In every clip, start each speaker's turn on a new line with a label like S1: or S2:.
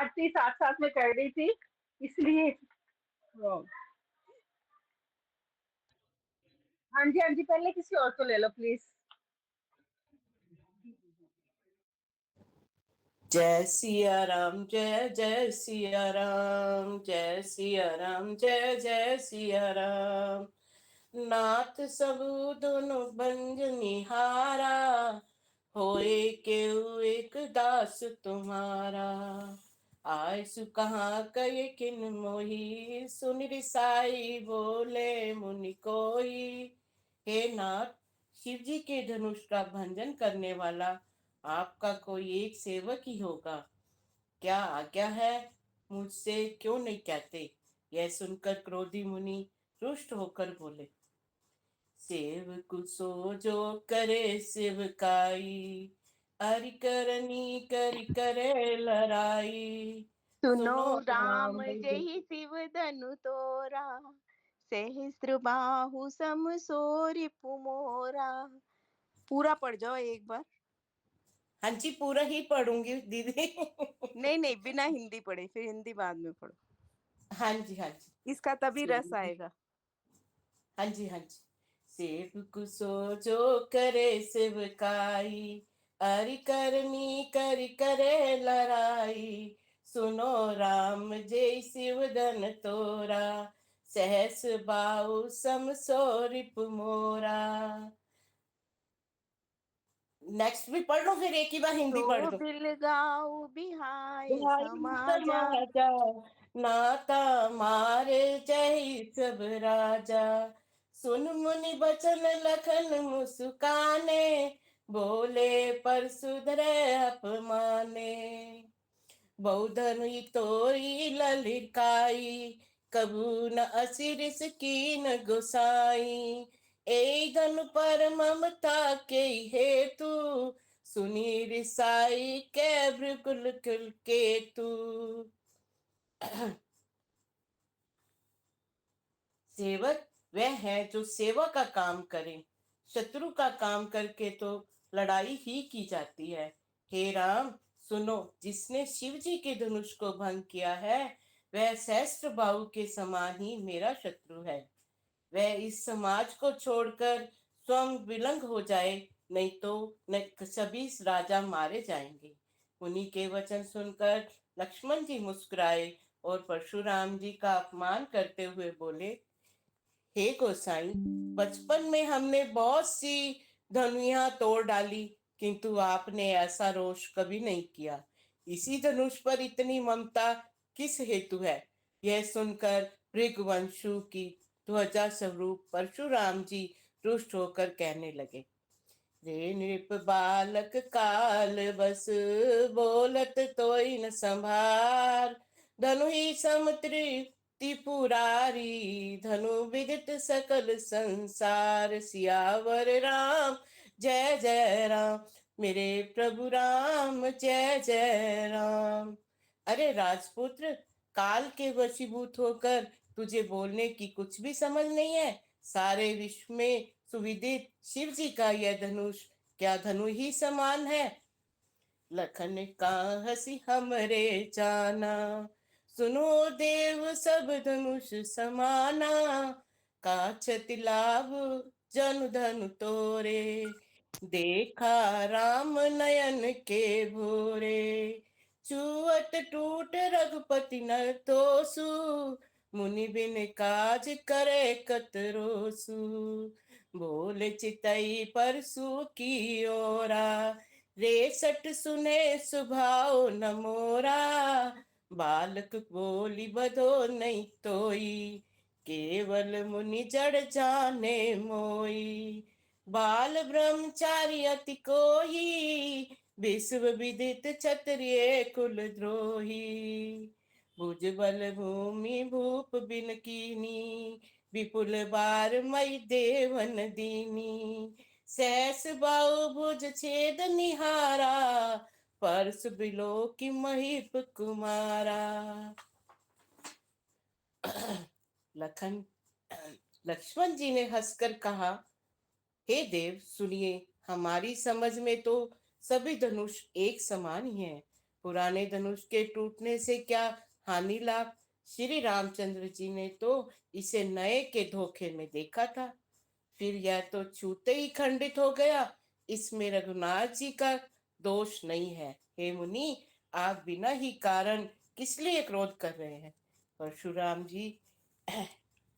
S1: आरती साथ साथ में कर रही थी, इसलिए। हाँ जी, हाँ जी, पहले किसी और को ले लो प्लीज।
S2: जय सिया राम, जय जय सिया राम, जय सिया राम, जय जय सिया राम। नाथ सबु दोनों बंज निहारा, होए केउ एक दास तुम्हारा। आय सु कहाँ कहे किन मोही, सुन रिसाई बोले मुनि कोई। हे नाथ, शिव जी के धनुष का भंजन करने वाला आपका कोई एक सेवक ही होगा। क्या आज्ञा है, मुझसे क्यों नहीं कहते। यह सुनकर क्रोधी मुनि रुष्ट होकर बोले, सेवक सो जो करे सेवकाई, हरि करनी करि करे लड़ाई।
S3: सुनो
S2: सुनो
S3: राम
S2: राम
S3: जय शिव धनु तोरा, सहस्त्र बाहु सम सोरि पुमोरा। पूरा पढ़ जाओ एक बार।
S2: हाँ जी, पूरा ही पढ़ूंगी दीदी।
S3: नहीं नहीं, बिना हिंदी पढ़े, फिर हिंदी बाद में पढ़ो।
S2: हाँ जी, हाँ जी,
S3: इसका तभी रस आएगा।
S2: हाँ जी, हाँ जी। सेवक सो जो करे सेवकाई, हरि करनी करि करे लड़ाई। सुनो राम जय शिव धन तोरा, सहस बाहु सम सो रिप मोरा। नेक्स्ट भी पढ़ लो, फिर एक ही बार हिंदी पढ़
S3: तो
S2: दो।
S3: बिल गाऊ बिहाय
S2: भाई
S3: समाजा,
S2: समाजा, नाता मारे जय सब राजा। सुन मुनि बचन लखन मुस्काने, बोले परसुधरे अपमाने। बहुधन तोरी ललिकाई, कबू न असिरिस कीन गुसाई। ए धन पर ममता के हेतु, सुनी रिसाई के भृकुल कुल केतु। सेवक वह है जो सेवा का काम करे, शत्रु का काम करके तो लड़ाई ही की जाती है। हे राम, सुनो, जिसने शिव जी के धनुष को भंग किया है, वह सहस्त्र बाहु के समान ही मेरा शत्रु है। वह इस समाज को छोड़कर स्वयं विलंग हो जाए, नहीं तो न सभी राजा मारे जाएंगे। उन्हीं के वचन सुनकर लक्ष्मण जी मुस्कुराए और परशुराम जी का अपमान करते हुए बोले, हे गोसाई, बचपन में हमने बहुत सी धनुया तोड़ डाली, किंतु आपने ऐसा रोष कभी नहीं किया। इसी धनुष पर इतनी ममता किस हेतु है। यह सुनकर भृगवंशु की ध्वजा स्वरूप परशुराम जी रुष्ट होकर कहने लगे, रे नृप बालक काल बस, बोलत तोई न संभार। धनु ही समतृप्ति पुरारी, धनु विदित सकल संसार। सियावर राम जय जय राम, मेरे प्रभु राम जय जय राम। अरे राजपुत्र, काल के वशीभूत होकर तुझे बोलने की कुछ भी समझ नहीं है। सारे विश्व में सुविदित शिव जी का यह धनुष क्या धनु ही समान है। लखन का हसी हमरे जाना, सुनो देव सब धनुष समाना। काछति लाभ जनु धनु तोरे, देखा राम नयन के भोरे। छुअत टूट रघुपति न तोसु, मुनि बिन काज करे कतरोसु। बोले चितई परसु की ओरा, रेसट सुने सुभाव न मोरा। बालक बोली बधो नहीं तोई, केवल मुनि जड़ जाने मोई। बाल ब्रह्मचारी अति कोही, विश्व विदित क्षत्रिय कुल द्रोही। भुजबल भूमि भूप बिन कीनी, विपुल बार मई देवन दीनी। सहस बाहु भुज छेद निहारा, परस बिलो की महीप कुमारा। लखन लक्ष्मण जी ने हंसकर कहा, हे देव सुनिए, हमारी समझ में तो सभी धनुष एक समान ही हैं। पुराने धनुष के टूटने से क्या हानि लाभ? श्री रामचंद्र जी ने तो इसे नए के धोखे में देखा था, फिर यह तो छूते ही खंडित हो गया। इसमें रघुनाथ जी का दोष नहीं है। हे मुनि, आप बिना ही कारण किस लिए क्रोध कर रहे हैं? परशुराम जी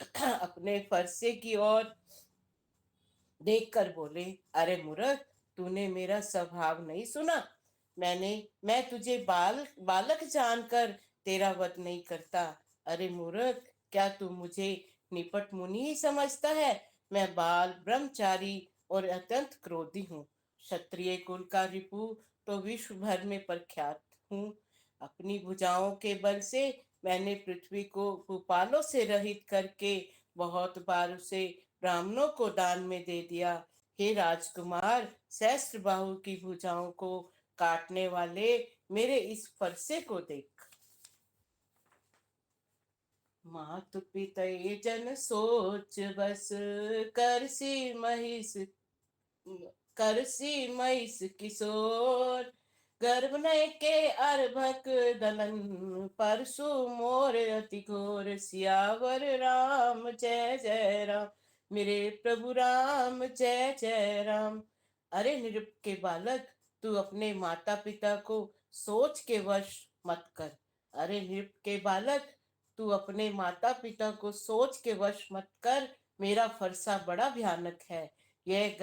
S2: अपने फरसे की ओर देखकर बोले, अरे मूर्ख, तूने मेरा स्वभाव नहीं सुना। मैं तुझे बालक जानकर तेरा वध नहीं करता। अरे मूर्ख, क्या तू मुझे निपट मुनि ही समझता है? मैं बाल ब्रह्मचारी और अत्यंत क्रोधी हूँ। क्षत्रिय कुल का रिपु तो विश्व भर में प्रख्यात हूँ। अपनी भुजाओं के बल से मैंने पृथ्वी को भूपालों से रहित करके बहुत बार उसे ब्राह्मणों को दान में दे दिया। हे राजकुमार, सहस्त्र बाहु की भुजाओं को काटने वाले मेरे इस फरसे को देख। मातु पितय जन सोच बस, करसी महिष करसी महिष किशोर। गर्भ नय के अर्भक दलन, परशु मोर अति घोर। सियावर राम जय जय राम, मेरे प्रभु राम जय जय राम। अरे निरुप के बालक, तू अपने माता पिता को सोच के वश मत कर। अरे निरुप के बालक, तू अपने माता पिता को सोच के वश मत कर। मेरा फरसा बड़ा भयानक है। यह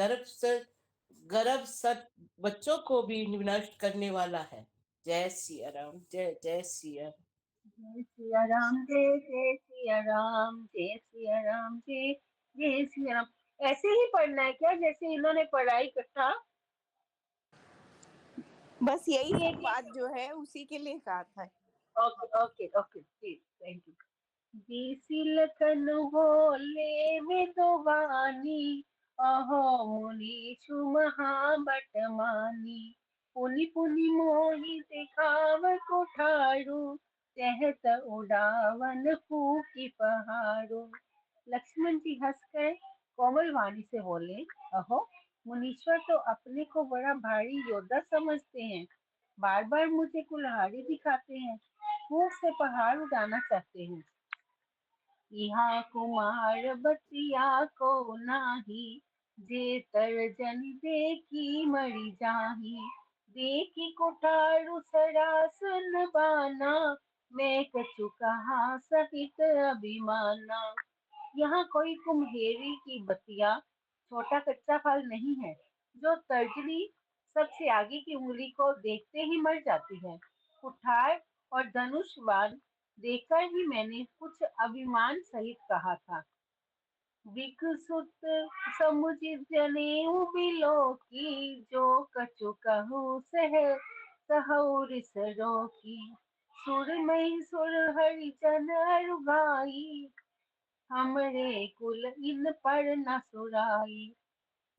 S2: गर्भ सत बच्चों को भी विनष्ट करने वाला है। जय सिया राम, जय जय सिया।
S1: जय सिया राम, जय जय सिया राम, जय सिया राम, जय जय सिया राम। ऐसे ही पढ़ना है क्या जैसे इन्होंने पढ़ाई कथा?
S3: बस यही एक बात जो है उसी के लिए कहा था।
S1: Okay okay okay, please, thank you. BC Lakhan बोले विदवानी, अहो मुनीषु महाबट मानी। पुनि पुनि मोहि दिखाव कुठारू, कहत उड़ावन फूकी पहाड़ू। लक्ष्मण जी हंसकर कोमल वाणी से बोले, अहो मुनीश्वर तो अपने को बड़ा भारी योद्धा समझते हैं, बार बार मुझे कुल्हाड़ी दिखाते हैं, फूंक से पहाड़ उड़ाना चाहते हैं। यहाँ कुमार बतिया को नाही, जे तर्जन देखी मरी जाही। देखी कुठारू सरासन बाना, मैं कछु कहा सहित अभिमाना। यहाँ कोई कुम्हेरी की बतिया छोटा कच्चा फल नहीं है, जो तर्जनी सबसे आगे की उंगली को देखते ही मर जाती है। कुठार और धनुष बाण देखकर ही मैंने कुछ अभिमान सहित कहा था। विकसुत समुचित जनेऊ बिलो की, जो कछु कहूँ सहु रिस रोकी। सुरमई सुर हरिजन अरुगाई, हमरे कुल इन पर न सुराई।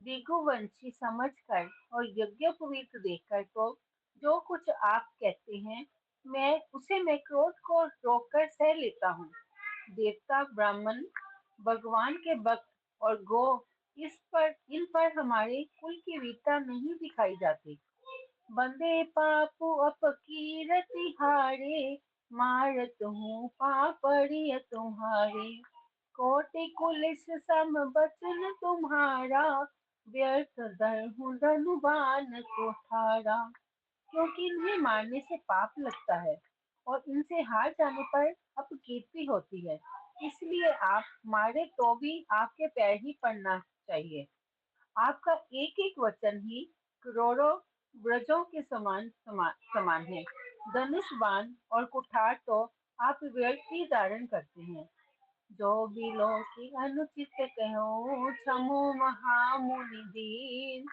S1: दिगुवंशी समझकर और यज्ञोपवीत देखकर तो जो कुछ आप कहते हैं मैं क्रोध को रोककर सह लेता हूँ। देवता, ब्राह्मण, भगवान के भक्त और गो, इन पर हमारे कुल की वीरता नहीं दिखाई जाती। बंदे पापु अपकीरति हारे, मारत हूँ पापड़िय तुम्हारे। कोटि कुलिस सम बचन तुम्हारा, व्यर्थ दरहु धनुबान कुठारा। क्योंकि इन्हें मारने से पाप लगता है और इनसे हार जाने पर अपकीर्ति होती है, इसलिए आप मारे तो भी आपके पैर ही पड़ना चाहिए। आपका एक एक वचन ही करोड़ों ब्रजों के समान है। धनुष बाण और कुठार तो आप व्यर्थ ही धारण करते हैं। जो बिलो की अनुचित कहो, क्षमो महामुनि दीन।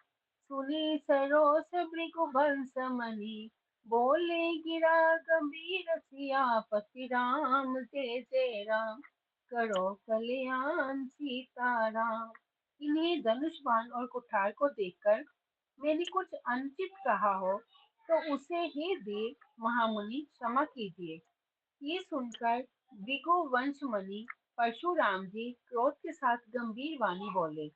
S1: सुनी सरोस भृगुवंश मणि, बोले गिरा गंभीर सियापति राम। जय जय राम, करो कल्याण सीताराम। इन्हें धनुष बाण और कुठार को देखकर मैंने कुछ अनुचित कहा हो तो उसे हे देव महामुनि क्षमा कीजिए। ये सुनकर भृगु वंशमणि परशुराम जी क्रोध के साथ गंभीर वाणी बोले,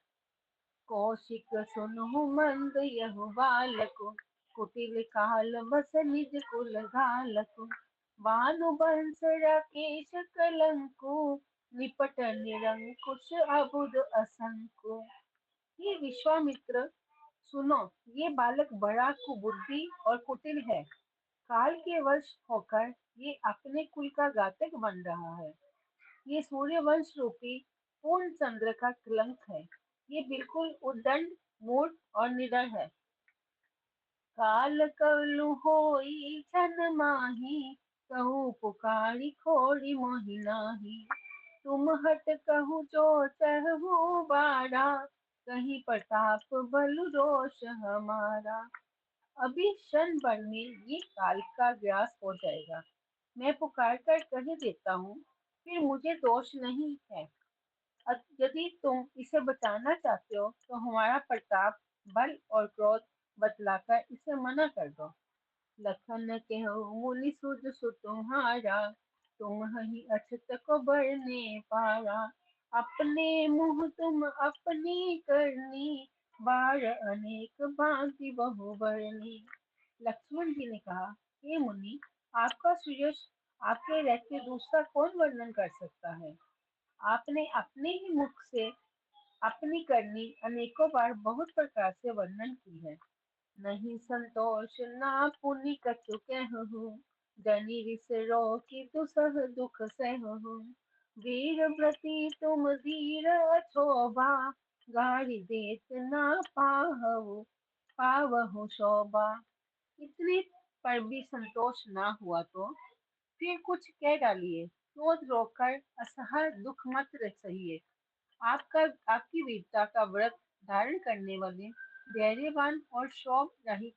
S1: कौशिक सुनहु मंद यहु बालक, कुटिल काल बस निज कुल घालकु, भानु बंस राकेश कलंकु, निपट निरंकुश अबुध असंकु। ये विश्वामित्र, सुनो, ये बालक बड़ा कुबुद्धि और कुटिल है। काल के वश होकर ये अपने कुल का घातक बन रहा है। ये सूर्यवंश रूपी पूर्ण चंद्र का कलंक है। ये बिल्कुल उद्दंड, मूर्ख और निडर है। काल कलु होई छन माही, कहूँ पुकारी खोड़ी मोहि नाही। तुम हट कहूँ जो चहु बारा, कहीं प्रताप बलु रोष हमारा। अभी क्षण भर में ये काल का ग्रास हो जाएगा। मैं पुकार कर कह देता हूँ, फिर मुझे दोष नहीं है। यदि तुम इसे बचाना चाहते हो तो हमारा प्रताप, बल और क्रोध बतलाकर इसे मना कर दो। लखन कहो मुनि सुध सु तुम्हारा, तुम ही अछत को बरने पारा। अपने मुँह तुम अपनी करनी, बार अनेक भांति बहु बरनी। लक्ष्मण जी ने कहा, हे मुनि, आपका सुयश आपके रहते दूसरा कौन वर्णन कर सकता है। आपने अपने ही मुख से अपनी करनी अनेकों बार बहुत प्रकार से वर्णन की है। नहीं संतोष ना पुनि कछु कहूँ, जनि रिस रोकी दुसह दुख सहूँ। वीर व्रती तुम धीर अछोभा, गारी देत ना पावहु शोभा। इतने पर भी संतोष ना हुआ तो फिर कुछ कह डालिए। क्रोध रोककर असहाय दुख मत सहिए। आपका आपकी वीरता का व्रत धारण करने वाले धैर्यवान और शौक रहित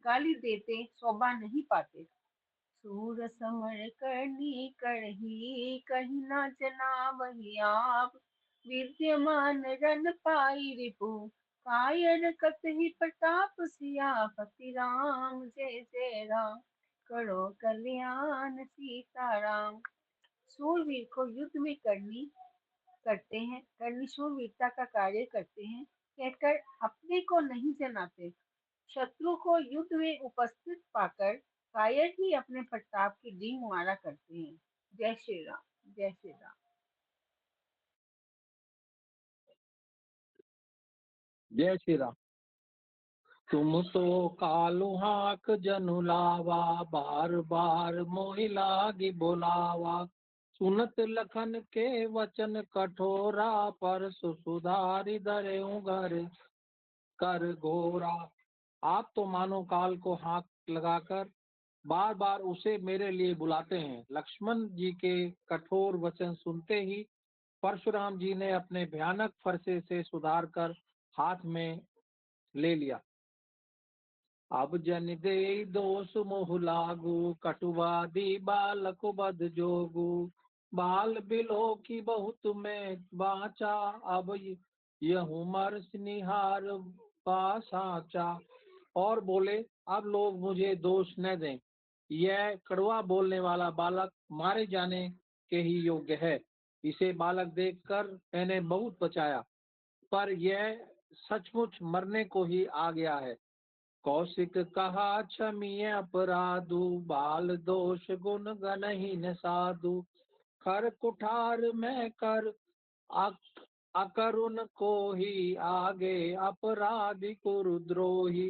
S1: गाली देते शोभा नहीं पाते। सूर समर करनी करही, कहीं ना जना वही आप। विद्यमान रन पाई रिपु, कायर कतहि प्रताप सियापति राम। जय जय राम, करो कल्याण सीताराम। सूरवीर को युद्ध में करनी शूरवीरता का कार्य करते हैं, कहकर अपने को नहीं जनाते। शत्रु को युद्ध में उपस्थित पाकर कायर ही अपने प्रताप की डींग मारा करते हैं। जय श्री राम, जय श्री राम।
S4: जय श्री राम। तुम तो कालु हाक जनु लावा, बार बार मोहि लागी बोलावा। सुनत लखन के वचन कठोरा, पर सुधारि धरेऊ घर कर घोरा। आप तो मानो काल को हाथ लगाकर बार बार उसे मेरे लिए बुलाते हैं। लक्ष्मण जी के कठोर वचन सुनते ही परशुराम जी ने अपने भयानक फरसे से सुधार कर हाथ में ले लिया। अब जन दे दोष मोह लागू, कटुवादी बालक बद जोगू। बाल बिलो की बहुत मैं बाचा, अब यहूँ मर्ष निहार पासाचा। और बोले, अब लोग मुझे दोष न दें, यह कड़वा बोलने वाला बालक मारे जाने के ही योग्य है। इसे बालक देखकर मैंने बहुत बचाया, पर यह सचमुच मरने को ही आ गया है। कौशिक कहा क्षमीय अपराधु, बाल दोष गुण गणहीन साधु। खर कुठार में कर अकरुण को ही आगे, अपराधी कुरुद्रोही।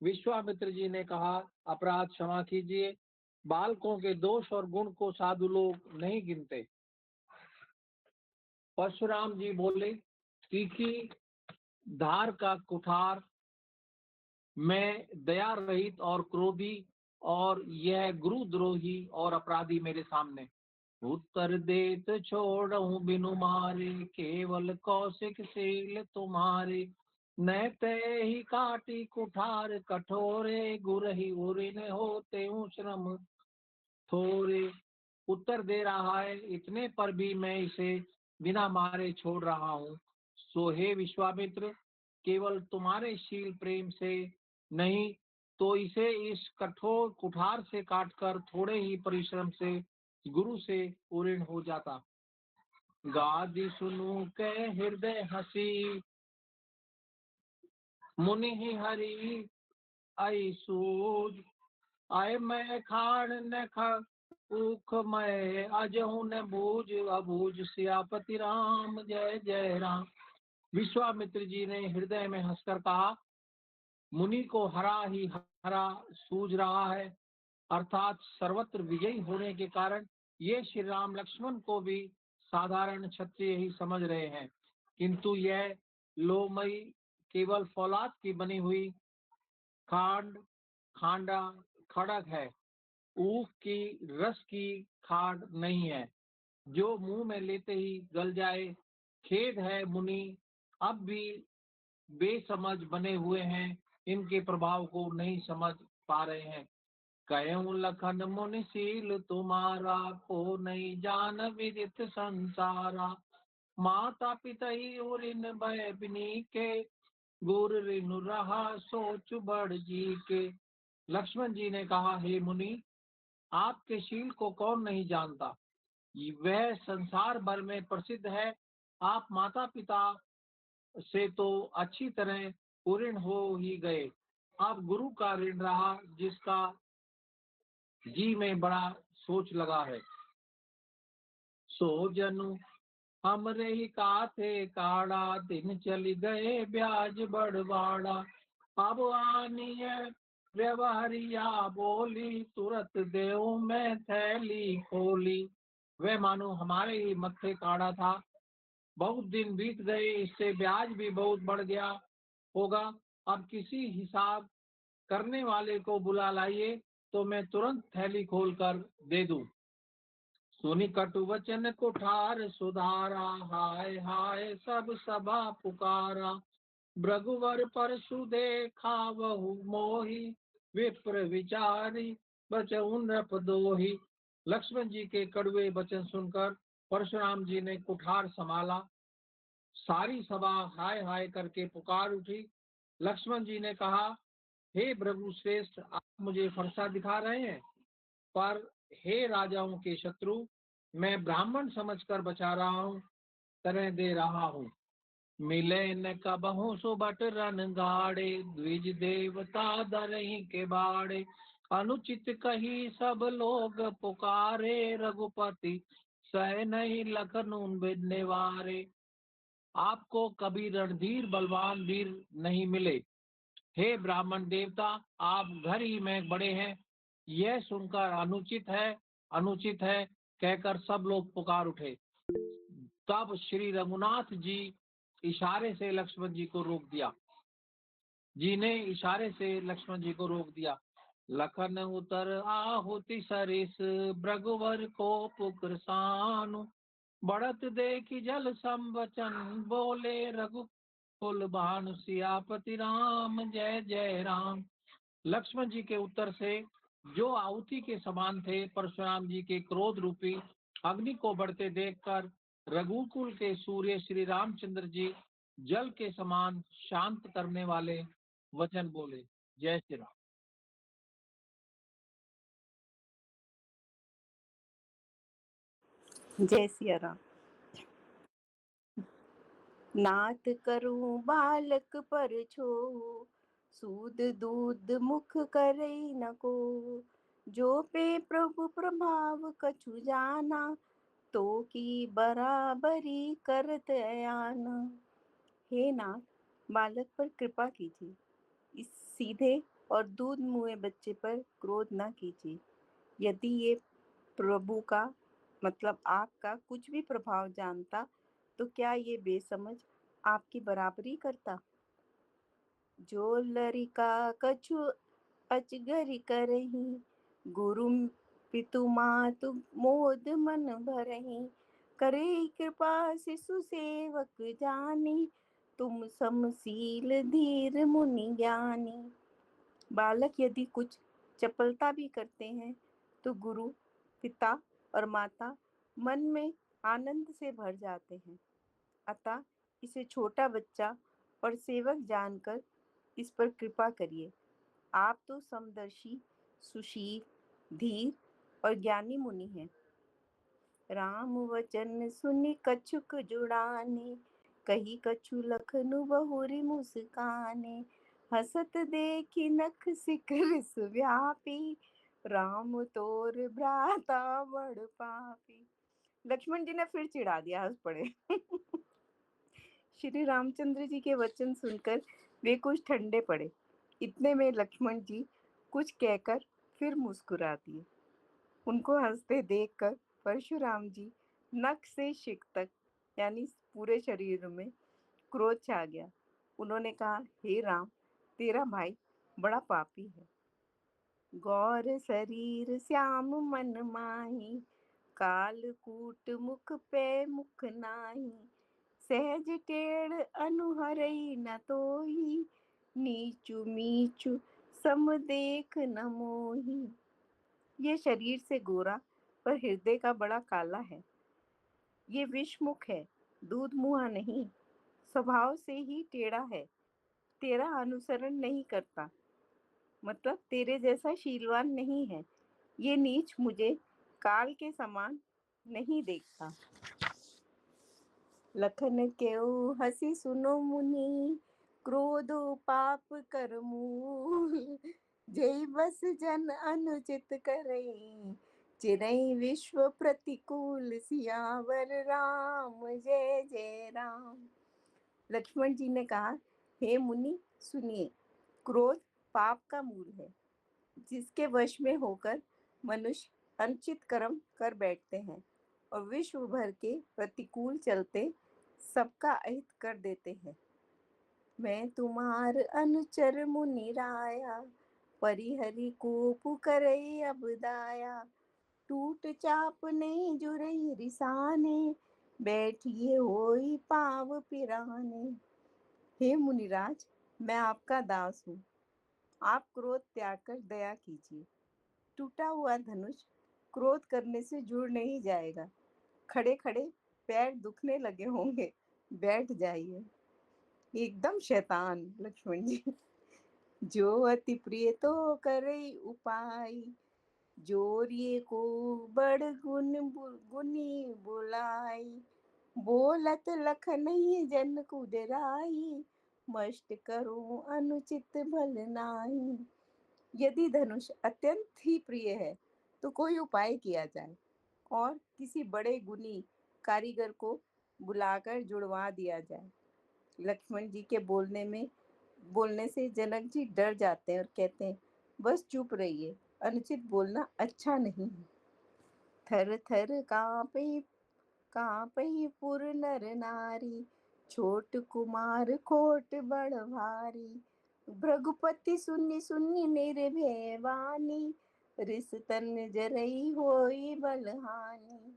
S4: विश्वामित्र जी ने कहा, अपराध क्षमा कीजिए। बालकों के दोष और गुण को साधु लोग नहीं गिनते। परशुराम जी बोले, तीखी धार का कुठार मैं दया रहित और क्रोधी, और यह गुरुद्रोही और अपराधी मेरे सामने। उत्तर देत छोड़ऊ बिनु मारे, केवल कौशिक शील तुम्हारे। न ते ही काटी कुठार कठोरे, गुरहि उरिन होते श्रम थोरे। उत्तर दे रहा है, इतने पर भी मैं इसे बिना मारे छोड़ रहा हूँ। सो हे विश्वामित्र, केवल तुम्हारे शील प्रेम से नहीं तो इसे इस कठोर कुठार से काटकर थोड़े ही परिश्रम से गुरु से पूर्ण हो जाता। गादि सुनु के हृदय हसी, मुनि ही हरि आई सूझ। आय मैं खान न ख ऊख मैं अजहू न बूझ अबूझ सियापति राम जय जय राम। विश्वामित्र जी ने हृदय में हंसकर कहा, मुनि को हरा ही हरा सूझ रहा है, अर्थात सर्वत्र विजयी होने के कारण ये श्री राम लक्ष्मण को भी साधारण क्षत्रिय ही समझ रहे हैं, किंतु यह लोमई केवल फौलाद की बनी हुई खांड खांडा खड़ग है, ऊख की रस की खाड़ नहीं है जो मुंह में लेते ही गल जाए। खेद है मुनि अब भी बेसमझ बने हुए हैं, इनके प्रभाव को नहीं समझ पा रहे हैं। कहूँ लखन मुनिशील तुम्हारा, को नहीं जान विदित संसारा। माता पिता ही और इन भय बिनी के, गुर रिनु रहा सोच बड़ जी के। लक्ष्मण जी ने कहा, हे मुनि, आपके शील को कौन नहीं जानता, वह संसार भर में प्रसिद्ध है। आप माता पिता से तो अच्छी तरह पूर्ण हो ही गए, अब गुरु का ऋण रहा जिसका जी में बड़ा सोच लगा है। सो जनु हमरे ही काथे काड़ा, दिन चली गए ब्याज बड़वाड़ा। अब आनी है व्यवहारिया बोली, तुरंत देव में थैली खोली। वह मानो हमारे ही मत्थे काड़ा था, बहुत दिन बीत गए, इससे ब्याज भी बहुत बढ़ गया होगा। अब किसी हिसाब करने वाले को बुला लाइए तो मैं तुरंत थैली खोलकर दे दूं। सुनी कटु वचन कुठार सुधारा, हाय हाय सब सभा पुकारा। भृगुवर परशु देखा बहु मोही, विप्र विचारी बचऊ नृप दोही। लक्ष्मण जी के कड़वे वचन सुनकर परशुराम जी ने कुठार संभाला, सारी सभा हाय हाय करके पुकार उठी। लक्ष्मण जी ने कहा, हे भृगु श्रेष्ठ, आप मुझे फरसा दिखा रहे हैं, पर हे राजाओं के शत्रु, मैं ब्राह्मण समझकर बचा रहा हूँ, तरह दे रहा हूँ। मिले न कबहु सुबट रन गाड़े, द्विज देवता दरही के बाड़े। अनुचित कही सब लोग पुकारे, रघुपति सह नहीं लखनऊ निवारे। आपको कभी रणधीर बलवान वीर नहीं मिले, हे ब्राह्मण देवता, आप घर ही में बड़े हैं, यह सुनकर अनुचित है कहकर सब लोग पुकार उठे। तब श्री रघुनाथ जी इशारे से लक्ष्मण जी को रोक दिया लखन उतर आहुति सरिस, भृगुवर को पुक्रसानु। बढ़त देखी जल संवचन, बोले रघुकुल भानु सियापति राम जय जय राम। लक्ष्मण जी के उत्तर से जो आहुति के समान थे, परशुराम जी के क्रोध रूपी अग्नि को बढ़ते देखकर रघुकुल के सूर्य श्री रामचंद्र जी जल के समान शांत करने वाले वचन बोले। जय श्री राम।
S3: जय सिया राम। नाथ करूं बालक पर छो, सूद दूध मुख करई न को। जो पे प्रभु प्रभाव कछु जाना, तो की बराबरी करत आना। हे नाथ, बालक पर कृपा कीजिए, इस सीधे और दूध मुए बच्चे पर क्रोध न कीजिए। यदि ये प्रभु का मतलब आपका कुछ भी प्रभाव जानता, तो क्या ये बेसमझ आपकी बराबरी करता। जो लरिका कछु अचगरि करही, गुरु पितु मातु मोद मन भरही। करे कृपा शिशु सेवक जानी, तुम समशील धीर मुनि ज्ञानी। बालक यदि कुछ चपलता भी करते हैं, तो गुरु पिता और माता मन में आनंद से भर जाते हैं। अतः इसे छोटा बच्चा और सेवक जानकर इस पर कृपा करिए। आप तो समदर्शी, सुशील, धीर और ज्ञानी मुनि हैं। राम वचन सुनि कछुक जुड़ाने, कही कछु लखनु बहुरी मुस्काने। हसत देखी नख सिकर सुव्यापी, राम तोर भ्राता बड़ पापी। लक्ष्मण जी ने फिर चिढ़ा दिया, हंस पड़े। श्री रामचंद्र जी के वचन सुनकर वे कुछ ठंडे पड़े। इतने में लक्ष्मण जी कुछ कहकर फिर मुस्कुरा दिए। उनको हंसते देखकर परशुराम जी नख से शिक तक यानी पूरे शरीर में क्रोध छा गया। उन्होंने कहा, हे राम, तेरा भाई बड़ा पापी है। गौर शरीर श्याम मन माही, कालकूट मुख पे मुख नाही। सहज टेढ़ अनुहरई न तोही, नीचू मीचू सम देख न मोही। ये शरीर से गोरा पर हृदय का बड़ा काला है। ये विषमुख है, दूध मुहा नहीं। स्वभाव से ही टेढ़ा है, तेरा अनुसरण नहीं करता, मतलब तेरे जैसा शीलवान नहीं है। ये नीच मुझे काल के समान नहीं देखता। लखन केऊ हसी सुनो मुनि, क्रोधो पाप कर मूल। जय बस जन अनुचित करई, चिरई विश्व प्रतिकूल। सियावर राम जय जय राम। लक्ष्मण जी ने कहा, हे मुनि सुनिए, क्रोध पाप का मूल है, जिसके वश में होकर मनुष्य अनुचित कर्म कर बैठते हैं और विश्व भर के प्रतिकूल चलते सबका अहित कर देते हैं। मैं तुम्हार अनुचर मुनि राया, परिहरि को पुकरई अब दाया। टूट चाप ने जुरई रिसाने, बैठिए होई पाव पिराने। हे मुनिराज, मैं आपका दास हूँ, आप क्रोध त्याग कर दया कीजिए। टूटा हुआ धनुष क्रोध करने से जुड़ नहीं जाएगा। खड़े खड़े पैर दुखने लगे होंगे, बैठ जाइए। एकदम शैतान लक्ष्मण जी। जो अति प्रिय तो करई उपाय, जोरिए को बड़ गुनी बुलाई। बोलत लखन ही जन को डराई, मष्ट करो अनुचित भल नाही। यदि धनुष अत्यंत ही प्रिय है तो कोई उपाय किया जाए और किसी बड़े गुनी कारीगर को बुलाकर जुड़वा दिया जाए। लक्ष्मण जी के बोलने से जनक जी डर जाते हैं और कहते हैं, बस चुप रहिए, अनुचित बोलना अच्छा नहीं है। थर थर कांपई पुर नर नारी, छोट कुमार खोट बड़ भारी। भृगुपति सुनि सुनि निर्भय वाणी, रिस तन जरई होई बलहानी।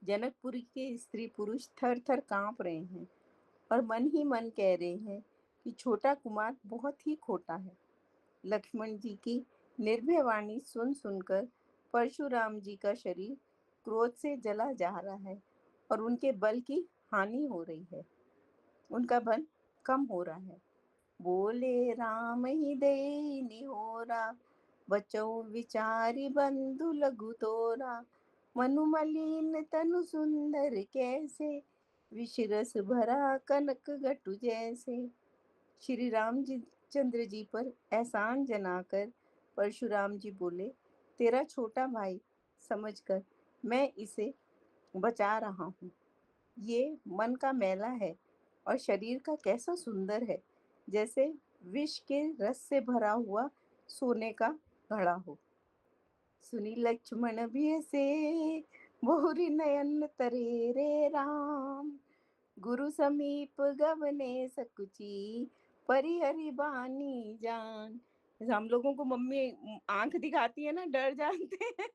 S3: जनकपुरी के स्त्री पुरुष थर थर कांप रहे हैं और मन ही मन कह रहे हैं कि छोटा कुमार बहुत ही खोटा है। लक्ष्मण जी की निर्भय वाणी सुन सुनकर परशुराम जी का शरीर क्रोध से जला जा रहा है और उनके बल की हानि हो रही है, उनका बल कम हो रहा है। बोले राम ही दे निहोरा, बचौ विचारी बंधु लघु तोरा। मनु मलिन तनु सुंदर कैसे, विषरस भरा कनक घटु जैसे। श्री राम जी चंद्र जी पर एहसान जनाकर परशुराम जी बोले, तेरा छोटा भाई समझकर मैं इसे बचा रहा हूँ। ये मन का मैला है और शरीर का कैसा सुंदर है, जैसे विष के रस से भरा हुआ सोने का घड़ा हो। सुनी लक्ष्मण भी से, बहुरी नयन तरे रे राम। गुरु समीप गवने सकुची, परिहरि बानी जान। जैसे हम लोगों को मम्मी आंख दिखाती है ना, डर जाते हैं।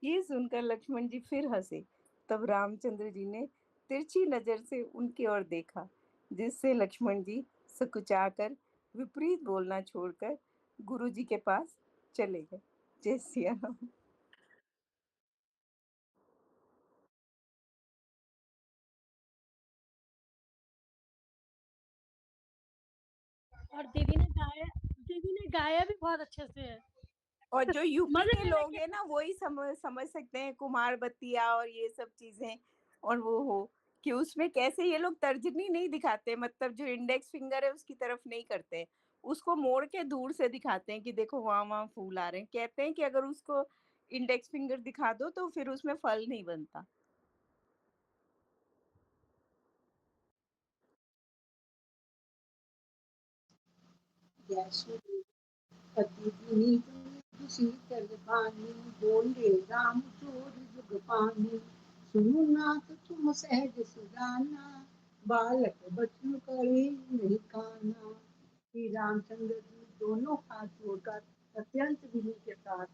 S3: ये सुनकर लक्ष्मण जी फिर हंसे। तब रामचंद्र जी ने तिरछी नजर से उनकी ओर देखा, जिससे लक्ष्मण जी सकुचाकर विपरीत बोलना छोड़कर गुरु जी के पास चले गए। जय सिया राम।
S5: और दीदी ने गाया भी बहुत अच्छे से है।
S3: और जो यूपी
S5: मजे
S3: के
S5: ले
S3: लोग
S5: लेके
S3: हैं ना, वही समझ सकते हैं कुमार बत्तिया और ये सब चीजें। और वो हो कि उसमें कैसे ये लोग तर्जनी नहीं दिखाते, मतलब जो इंडेक्स फिंगर है उसकी तरफ नहीं करते, उसको मोड़ के दूर से दिखाते हैं कि देखो वहां वहां फूल आ रहे हैं। कहते हैं कि अगर उसको इंडेक्स फिंगर दिखा दो तो फिर उसमें फल नहीं बनता।
S1: जैसे पतिनी शीतल पानी, बोले राम चोर जुग पानी। सुनो नाथ तुम सहज सुजाना, बालक बचन करे नहीं काना। श्री रामचंद्र जी दोनों हाथ जोड़कर अत्यंत विनय के साथ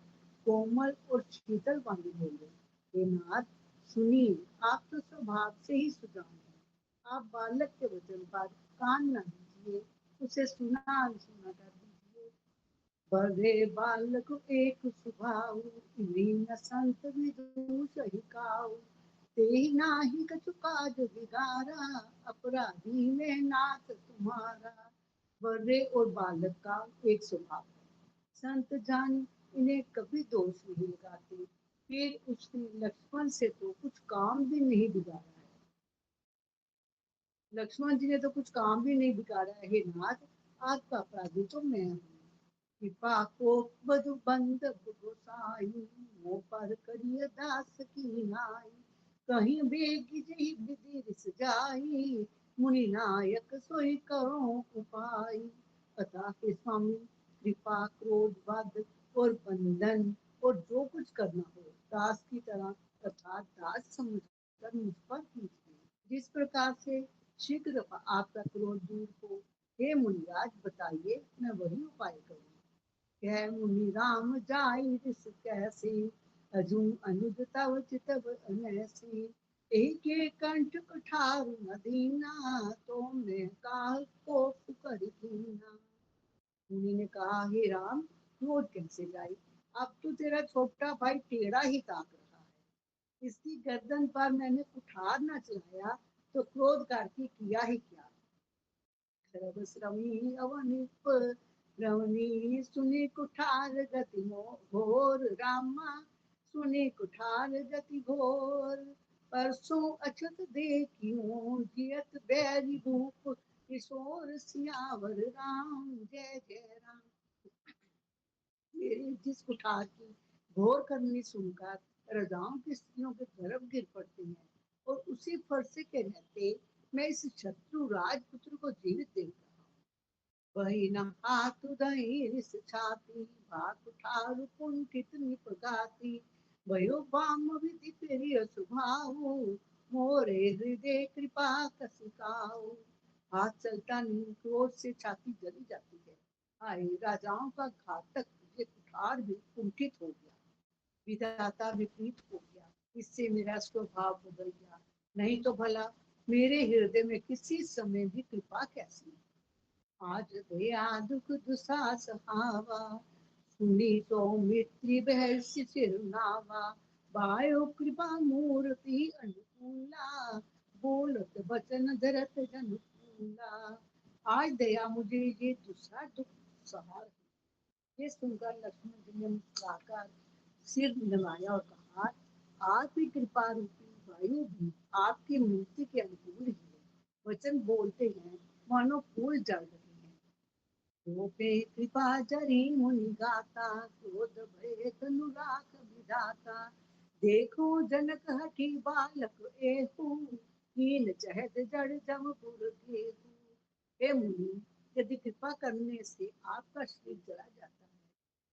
S1: कोमल और शीतल वाणी बोले, हे नाथ सुनिए, आप तो स्वभाव से ही सुजान हैं। आप बालक के वचन पर कान न दीजिए, उसे सुना अनसुना कर दीजिए। बड़े बालक एक स्वभाव, इन्हीं न संत विदु सही काऊ। तेहि नाहि कछु काज बिगारा, अपराधी में नाथ तुम्हारा। बड़े और बालक का एक स्वभाव है, संत जान इन्हें कभी दोष नहीं लगाते। फिर उसने लक्ष्मण से तो कुछ काम भी नहीं बिगाड़ा है, लक्ष्मण जी ने तो कुछ काम भी नहीं बिगाड़ा है। हे नाथ, आपका अपराधी तो मैं हूँ। कृपा को बधु बंधु गोसाई, मोह पर करिय दास की नाई। कहीं बेगी जही विधि रिस जाई, मुनि नायक सोई करो उपाय। अतः हे स्वामी, कृपा क्रोध बध और बंधन और जो कुछ करना हो दास की तरह अर्थात दास समझकर मुझ पर कीजिए। जिस प्रकार से शीघ्र आपका क्रोध दूर हो, हे मुनिराज बताइए, मैं वही उपाय करूँ। कह मुनि राम जाई रिस कैसे, अजू अनुज तव चितव अनैसी। एहि के कंठ कठार न दीना, तो मैं काल को कर दीना। मुनि ने कहा, हे राम क्रोध कैसे जाए, अब तो तेरा छोटा भाई टेढ़ा ही ताक रहा है। इसकी गर्दन पर मैंने कुठार न चलाया तो क्रोध करके किया ही क्या। श्रवणी अवनिप रवनी, सुनि कुठार गति घोर। रामा सुनि कुठार गति घोर, परसों अछत देखियो जियत बैरी भूप। किशोर सियावर राम, जय जय राम। मेरी जिस कुठार की घोर करनी सुनकर रजाओं की स्त्रियों के गर्भ गिर पड़ते हैं, और उसी फरसे के रहते मैं इस शत्रु राजपुत्र को जीवित देख रहा हूँ। वही न हाथ दही रिस छाती, भाग उठार कुंठित निपगाती। भयो बाम विधि प्रिय स्वभाव, मोरे हृदय कृपा कसिकाऊ। हाथ चलता नहीं, क्रोध से छाती जली जाती है। हाय, राजाओं का घातक ये कुठार भी कुंठित हो गया, विधाता विपरीत हो गया, इससे मेरा स्वभाव बदल गया। नहीं तो भला मेरे हृदय में किसी समय भी कृपा कैसी। आज दया दुख दुसास हावा, सुनी सौमित्री बहर्षि सिरनावा। बायो कृपा मूर्ति अनुकूला, बोलत वचन धरत जनुकूला। आज दया मुझे ये दूसरा दुख सहा। ये सुनकर लक्ष्मण जी ने मुस्कुराकर सिर नवाया और कहा, आपकी कृपा रूपी वायु भी आपकी मूर्ति के अनुकूल ही है। वचन बोलते हैं मानो फूल जल रहे हैं। तो पे कृपा जरी मुनि गाता, क्रोध भय तनु राख विधाता। देखो जनक हठी बालक एहू, कीन चहत जड़ जम पुर गेहू। हे मुनि, यदि कृपा करने से आपका शरीर जला जाता है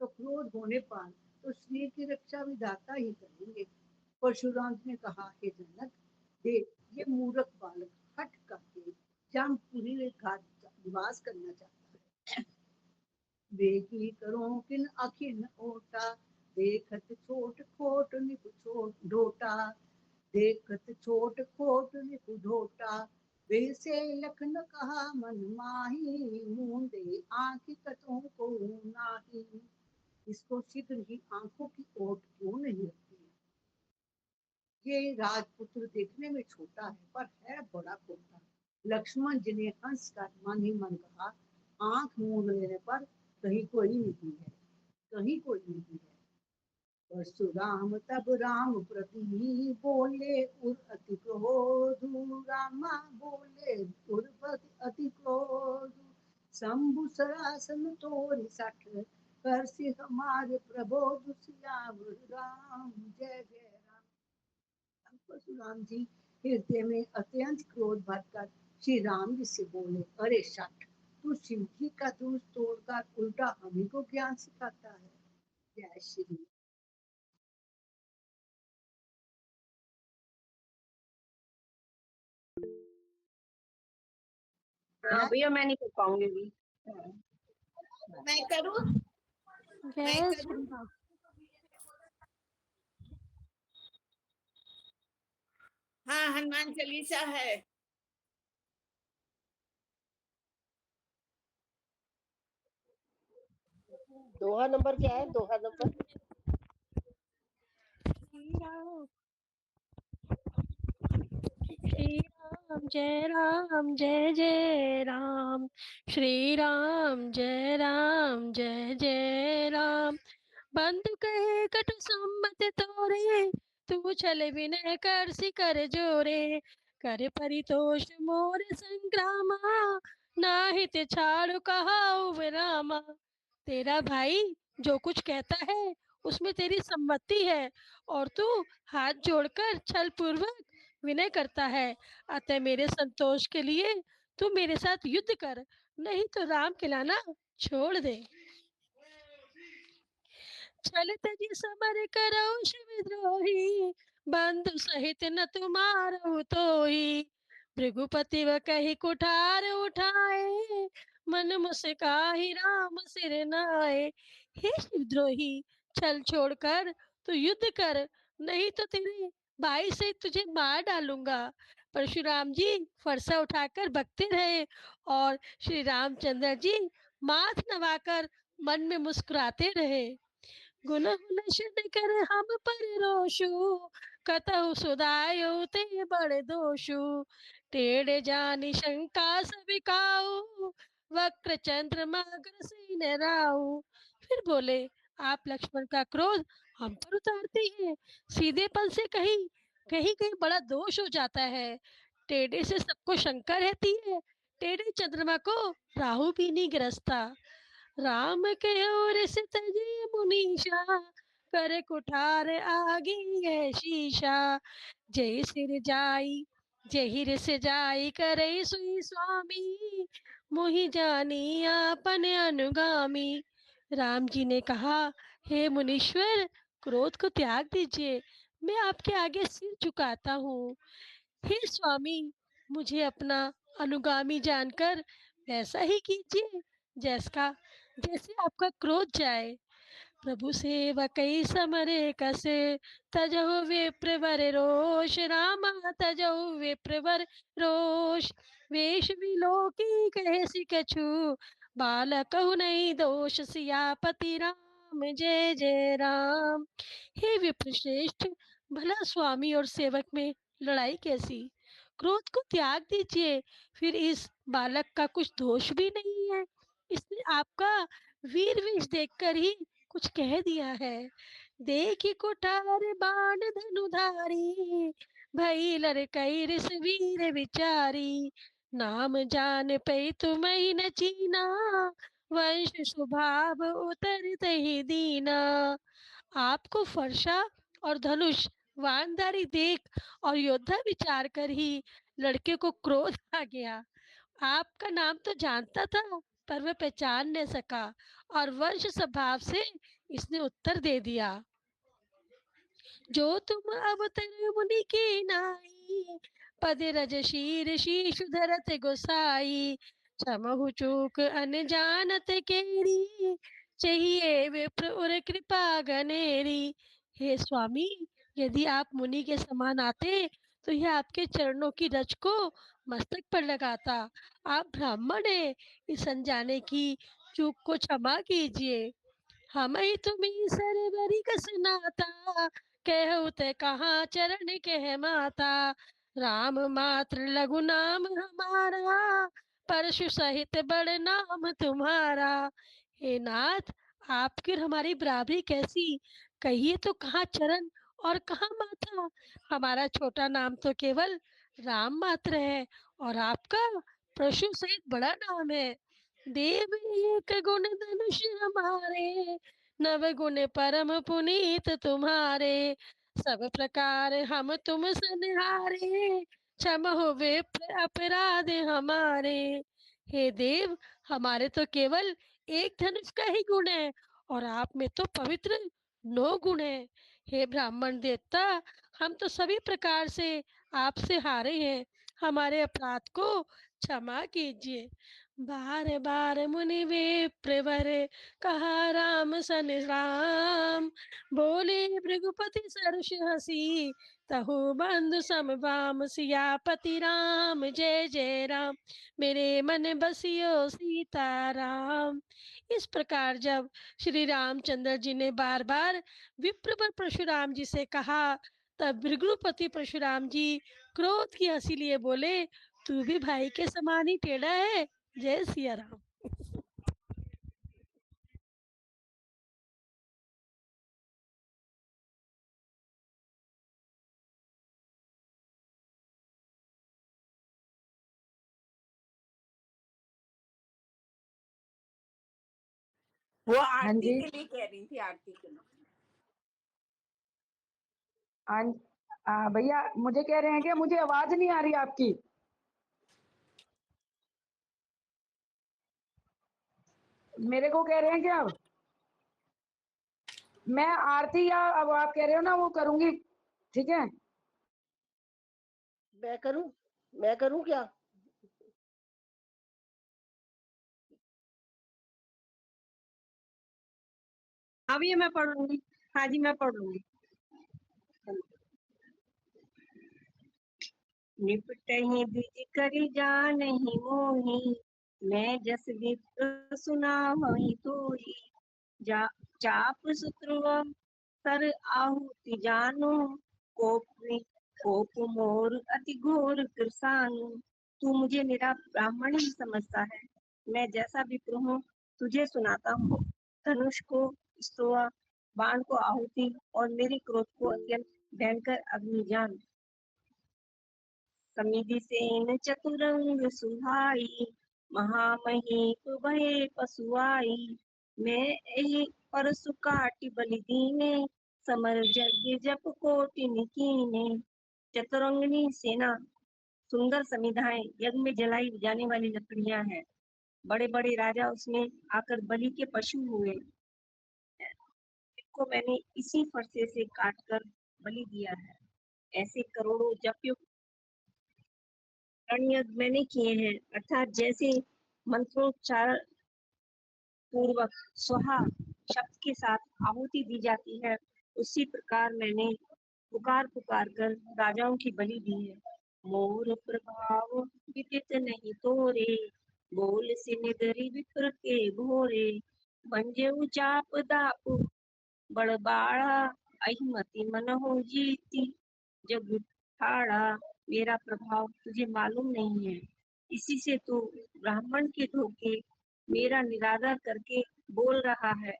S1: तो क्रोध होने पर तो शरीर की रक्षा विधाता ही करेंगे। परशुराम ने कहा, हे जनक, देख ये मूर्ख बालक हट करके जमपुरी में घाट निवास करना चाहता है। बेगी करो किन अखिन ओटा, देखत छोट खोट निप छोट ढोटा। देखत छोट खोट निप ढोटा, वैसे लखन कहा मन माही। मूंदे आंख कतों को नाही, इसको शीघ्र ही आंखों की ओट क्यों नहीं रखती। ये राजपुत्र देखने में छोटा है पर है बड़ा खोटा। लक्ष्मण जी ने हंस कर मन ही मन कहा, आंख मूंद लेने पर कहीं कोई नहीं है, कहीं कोई नहीं है।
S6: परशुराम तब राम प्रति बोले उर अति क्रोध, रामा बोले उर अति क्रोध। शंभु सरासन तोरि सठ, कर से हमारे प्रबोध, सियावर राम जय जय राम। परशुराम जी हृदय में अत्यंत क्रोध भरकर श्री राम जी से बोले, अरे सठ, तू शिव जी का दूध तोड़कर उल्टा हमें को ज्ञान सिखाता है। जय श्री
S1: हाँ भैया, मैं नहीं कर पाऊंगी भी।
S2: मैं करूँ? मैं
S5: जय
S2: करूँ?
S5: श्री राम।
S2: हाँ, हनुमान चालीसा है।
S1: दोहा नंबर क्या है? दोहा नंबर
S5: श्री राम जय जय राम। श्री राम जय जय राम। बंधु कहे कटु सम्मत तोरे, तू छल विनय कर सिकर जोरे। कर परितोष मोर संग्रामा, नाहित छाड़ु कहाऊ विरामा। तेरा भाई जो कुछ कहता है उसमें तेरी सम्मति है, और तू हाथ जोड़कर छल पूर्वक विनय करता है। अतः मेरे संतोष के लिए तू मेरे साथ युद्ध कर, नहीं तो राम खिलाना छोड़ दे। छल तजी समर करो विद्रोही, बंधु सहित न तुम्हारो तोही। भृगुपति व कही कुठार उठाए, मन मुस्काहि राम सिर नाए। हे शिवद्रोही, छल छोड़कर तू युद्ध कर, नहीं तो तेरे भाई से तुझे मार डालूंगा। परशुराम जी फरसा उठाकर बकते रहे, और श्री रामचंद्र जी माथ नवाकर मन में मुस्कुराते रहे। गुण गुण कर हम पर रोषु, कतहु सुदायो ते बड़ दोषु। टेढ़ जानि शंका सबिकाऊ, वक्र चंद्रमा ग्रसिन राऊ। फिर बोले, आप लक्ष्मण का क्रोध हम पर उतारते हैं, सीधेपन से कहीं कहीं कहीं बड़ा दोष हो जाता है। टेढ़े से सबको शंका रहती है, टेढ़े चंद्रमा को राहु भी नहीं ग्रसता। राम के ओर से तजे मुनीषा, कर कुठार आगे है शीशा। जय सिर जाई जहिर से जाई, करे सुई स्वामी, मोहि जानी आपन अनुगामी। राम जी ने कहा, हे मुनीश्वर, क्रोध को त्याग दीजिए, मैं आपके आगे सिर झुकाता हूँ। हे स्वामी, मुझे अपना अनुगामी जानकर वैसा ही कीजिए जैसा जैसे आपका क्रोध जाए। प्रभु सेवकई समरे कसे, तजहु विप्रवर रोष। रामा तजहु विप्रवर रोष, वेश विलोकी कहे सि कछु, बालकहु नहीं दोष। सियापति राम जय जय राम। हे विप्रश्रेष्ठ, भला स्वामी और सेवक में लड़ाई कैसी? क्रोध को त्याग दीजिए, फिर इस बालक का कुछ दोष भी नहीं है। इसने आपका वीर वेश देखकर ही कुछ कह दिया है। देखी कुठार बाण धनुधारी, भई लड़कई रिस वीर विचारी। नाम जान पे तुम ही न चीना, वंश स्वभाव उतरत ही दीना। आपको फरसा और धनुष वानदारी देख और योद्धा विचार कर ही लड़के को क्रोध आ गया। आपका नाम तो जानता था, पर वह पहचान न सका, और वंश स्वभाव से इसने उत्तर दे दिया, जो तुम अवतर मुनि के नाई, पद रज शीर शीश धरत गोसाई। क्षमहु चूक अनजानत केरी, चाहिए विप्र उर कृपा गनेरी। हे स्वामी, यदि आप मुनि के समान आते तो यह आपके चरणों की रज को मस्तक पर लगाता। आप ब्राह्मण है, इस अनजाने की चूक को क्षमा कीजिए। हम ही तुम्ही सरवरी कस नाता, कहु ते कहाँ चरण कह माता। राम मात्र लघु नाम हमारा, परशु सहित बड़ नाम तुम्हारा। हे नाथ, आपकी और हमारी बराबरी कैसी? कहिए तो कहाँ चरण और कहाँ माथा? हमारा छोटा नाम तो केवल राम मात्र है और आपका परशु सहित बड़ा नाम है। देव एक गुण धनुष हमारे, नव गुण परम पुनीत तुम्हारे। सब प्रकार हम तुम सनिहारे, क्षम हो विप्र अपराध हमारे। हे देव, हमारे तो केवल एक धनुष का ही गुण है और आप में तो पवित्र 9 गुण है। हे ब्राह्मण देवता, हम तो सभी प्रकार से आपसे हारे हैं, हमारे अपराध को क्षमा कीजिए। बार बार मुनि वे प्रवर, कहा राम सन राम। बोले भृगुपति सरष हसी, तहु बंधु समभाम। सियापति राम जय जय राम, मेरे मन बसियो सीताराम। इस प्रकार जब श्री रामचंद्र जी ने बार बार विप्रवर परशुराम जी से कहा, तब भृगुपति परशुराम जी क्रोध की हंसी लिए बोले, तू भी भाई के समान ही टेढ़ा है। जय सिया राम।
S3: वो
S7: हाँ
S3: आरती
S7: जी।
S3: के लिए कह रही थी, आरती के लिए।
S7: हाँ भैया मुझे कह रहे हैं कि मुझे आवाज नहीं आ रही आपकी। मेरे को कह रहे हैं कि अब मैं आरती, या अब आप कह रहे हो ना वो करूंगी, ठीक है।
S1: मैं करूं क्या?
S6: अब ये मैं पढ़ लूंगी। हाँ जी, मैं पढ़ लूंगी। निपटहि द्विज करि जानहि मोहि, मैं जस विप्र सुनावहि तोहि। जा चाप सुत्रुव कर आहुति जानो, कोप मोर अति घोर कृसानु। तू मुझे मेरा ब्राह्मण ही समझता है, मैं जैसा विप्र हूँ तुझे सुनाता हूँ। धनुष को स्तोआ, बाण को आहुति और मेरे क्रोध को अत्यंत भयंकर अग्निजान। समिधि सेन चतुरंग सुहाई, महामहीप भये पशुआई। मैं यही परसु काटि बलि दीने, समर यज्ञ जप कोटि कीने। चतुरंगिनी सेना, सुंदर समिधाएं, यज्ञ में जलाई जाने वाली लकड़ियां हैं। बड़े बड़े राजा उसमें आकर बलि के पशु हुए, इनको मैंने इसी फरसे से काटकर बलि दिया है। ऐसे करोड़ों जप यज्ञ मैंने किए हैं, अर्थात जैसे मंत्रोच्चार पूर्वक स्वाहा शब्द के साथ आहुति दी जाती है, उसी प्रकार मैंने पुकार पुकार कर राजाओं की बलि दी है। मोर प्रभाव विदित नहीं तोरे, बोल से निदरी विप्र के भोरे। बंजेऊ चाप दाप बड़बाड़ा, अहिमति मन हो जीती जग ठाड़ा। मेरा प्रभाव तुझे मालूम नहीं है, इसी से तू ब्राह्मण के धोखे मेरा निरादर करके बोल रहा है।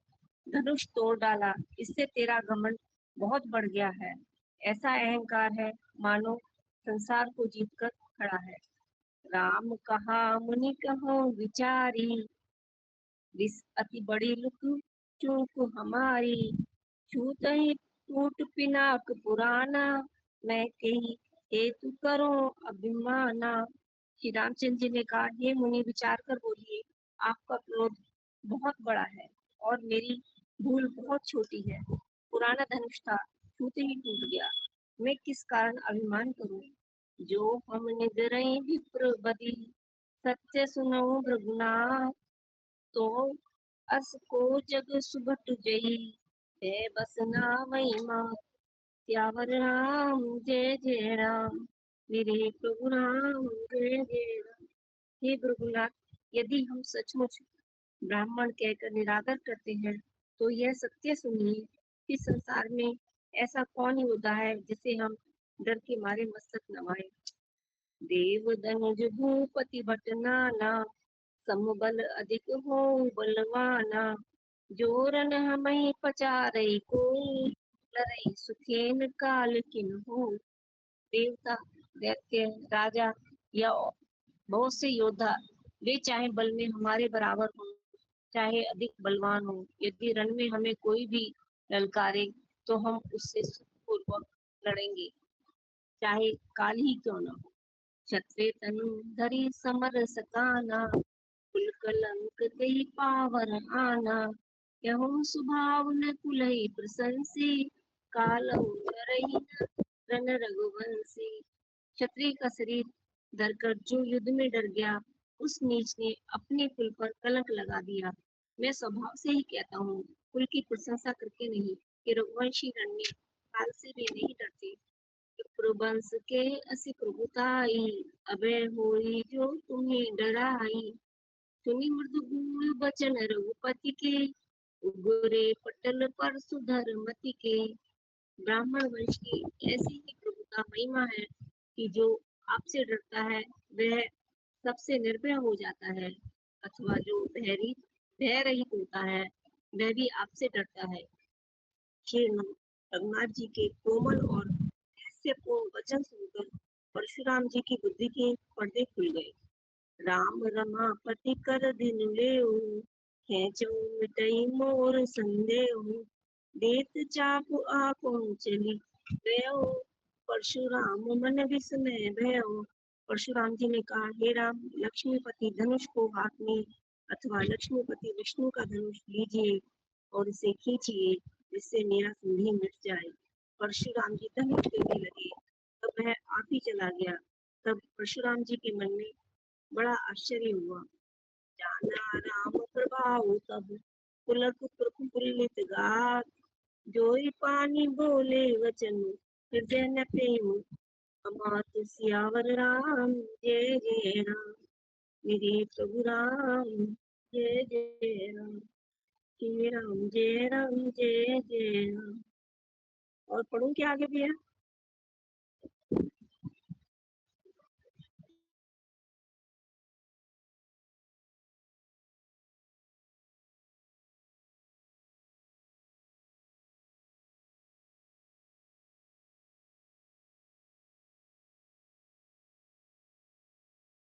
S6: धनुष तोड़ डाला, इससे तेरा घमंड बहुत बढ़ गया है। ऐसा अहंकार है मानो संसार को जीत कर खड़ा है। राम कहा मुनि कहो विचारी, विस अति बड़ी लुक चूक हमारी। छूत ही टूट पिनाक पुराना, मैं कही हेतु करो अभिमाना। श्री रामचंद्र जी ने कहा, हे मुनि विचार कर बोलिए, आपका क्रोध बहुत बड़ा है और मेरी भूल बहुत छोटी है। पुराना धनुष था, छूते ही टूट गया, मैं किस कारण अभिमान करूं। जो हम निदरई विप्र बदी, सत्य सुनो भृगुनाथ। तो अस को जग सुभट जई, है बस नामई मात। त्यावर राम जय जय राम, मेरे प्रभु राम जय जय राम। हे प्रभुनाथ, यदि हम सचमुच ब्राह्मण कहकर निरादर करते हैं तो यह सत्य सुनिए कि संसार में ऐसा कौन योद्धा है जिसे हम डर के मारे मस्तक नवाए। देव धनुज भूपति भट नाना, समबल अधिक हो बलवाना।
S1: जोरन हमें पचारई को लड़ई सुखेन काल किन हो। देवता, दैत्य, राजा या बहुत से योद्धा, वे चाहे बल में हमारे बराबर हो, चाहे अधिक बलवान हो, यदि रण में हमें कोई भी ललकारे तो हम उससे सुखपूर्वक लड़ेंगे, चाहे काल ही क्यों न हो। क्षत्रिय तनु धरि समर सकाना, कुल कलंक तेहि पावर आना। यहो स्वभाव न कुलहि प्रशंसी, कालहु डरहि न रन रघुवंशी। क्षत्रिय का शरीर धरकर जो युद्ध में डर गया, उस नीच ने अपने कुल पर कलंक लगा दिया। मैं स्वभाव से ही कहता हूँ, कुल की प्रशंसा करके नहीं, कि रघुवंशी रण में काल से भी नहीं डरते। प्रभुवंश के असी प्रभुताई, अभय होई जो तुम्हें डराई। सुनी मृदु गूढ़ बचन रघुपति के, उगरे पटल पर सुधर मति के। ब्राह्मण वंश की ऐसी ही प्रभुता महिमा है कि जो आपसे डरता है वह सबसे निर्भय हो जाता है, अथवा जो भय रहित होता है वह भी आपसे डरता है। श्री रघुनाथ जी के कोमल और रहस्यपूर्ण वचन सुनकर परशुराम जी की बुद्धि के पर्दे खुल गए। राम रमापति कर दिन लेऊ, खेचऊ मिटई मोर संदेहु। देत चाप आको चली गयो, परशुराम मन विस्मय भयो। परशुराम जी ने कहा, हे राम, लक्ष्मीपति धनुष को हाथ में अथवा लक्ष्मीपति विष्णु का धनुष लीजिए और इसे खींचिए, जिससे मेरा संदेह मिट जाए। परशुराम जी धनुष लेने लगे, तब वह आप ही चला गया। तब परशुराम जी के मन में बड़ा आश्चर्य हुआ। जाना राम प्रभाव तब, पुलक प्रफुल्लित गात। जोई पानी बोले वचन, हृदय न प्रेम। अमात सियावर राम, जय जय राम। मेरे प्रभु राम, जय जय राम। जय राम जय राम जय जय राम। और पढ़ूं क्या आगे भैया?